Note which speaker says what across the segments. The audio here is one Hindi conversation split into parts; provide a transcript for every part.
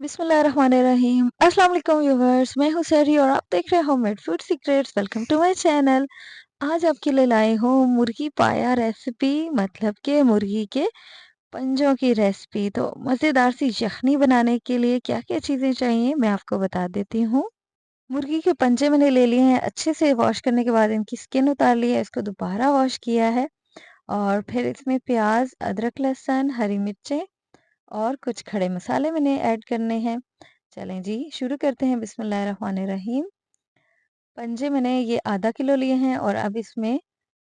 Speaker 1: बिस्मिल्लाहिर्रहमानिर्रहीम। अस्सलाम वालेकुम व्यूवर्स, मैं हूँ सहरी और आप देख रहे हैं homemade food secrets. Welcome to my channel. आज आपके लिए लाई हूँ मुर्गी पाया रेसिपी, मतलब कि मुर्गी के पंजों की रेसिपी। तो मज़ेदार सी यखनी बनाने के लिए क्या क्या चीज़ें चाहिए मैं आपको बता देती हूँ। मुर्गी के पंजे मैंने ले लिए हैं, अच्छे से वॉश करने के बाद इनकी स्किन उतार ली है, इसको दोबारा वॉश किया है और फिर इसमें प्याज, अदरक, लहसुन, हरी मिर्चें और कुछ खड़े मसाले मैंने ऐड करने हैं। चलें जी, शुरू करते हैं। बिस्मिल्लाहिर्रहमानिर्रहीम। पंजे मैंने ये आधा किलो लिए हैं और अब इसमें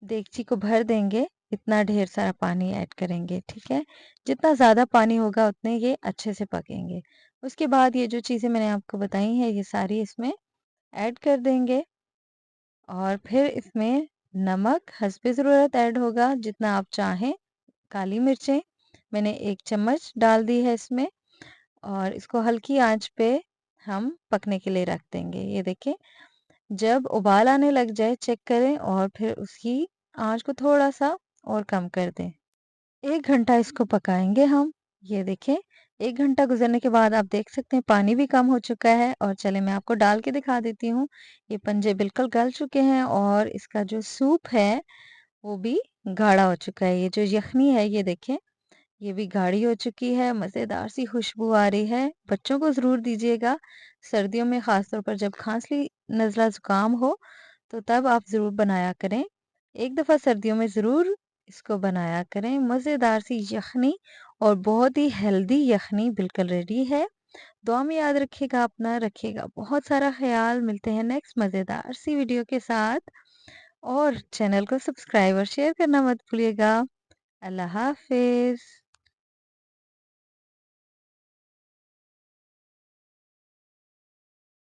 Speaker 1: देगची को भर देंगे। इतना ढेर सारा पानी ऐड करेंगे, ठीक है? जितना ज़्यादा पानी होगा उतने ये अच्छे से पकेंगे। उसके बाद ये जो चीज़ें मैंने आपको बताई हैं ये सारी इसमें ऐड कर देंगे और फिर इसमें नमक हस्बे ज़रूरत ऐड होगा, जितना आप चाहें। काली मिर्चें मैंने 1 चम्मच डाल दी है इसमें और इसको हल्की आंच पे हम पकने के लिए रख देंगे। ये देखिए, जब उबाल आने लग जाए चेक करें और फिर उसकी आंच को थोड़ा-सा और कम कर दें। 1 घंटा इसको पकाएँगे हम। ये देखिए, 1 घंटा गुज़रने के बाद आप देख सकते हैं पानी भी कम हो चुका है और चलिए मैं आपको डाल के दिखा देती हूँ। ये पंजे बिल्कुल गल चुके हैं और इसका जो सूप है वो भी गाढ़ा हो चुका है। ये जो यखनी है ये देखिए, ये भी गाढ़ी हो चुकी है, मज़ेदार सी खुशबू आ रही है। बच्चों को ज़रूर दीजिएगा, सर्दियों में ख़ास तौर पर जब खाँसी, नज़ला, ज़ुकाम हो, तो तब आप ज़रूर बनाया करें। एक दफ़ा सर्दियों में ज़रूर इसको बनाया करें। मज़ेदार सी यखनी और बहुत ही हेल्दी यखनी बिल्कुल रेडी है। दुआ में याद रखिएगा अपना, रखिएगा बहुत सारा ख़्याल। मिलते हैं नेक्स्ट मज़ेदार सी वीडियो के साथ और चैनल को सब्सक्राइब और शेयर करना मत भूलिएगा। अल्लाह हाफ़िज़।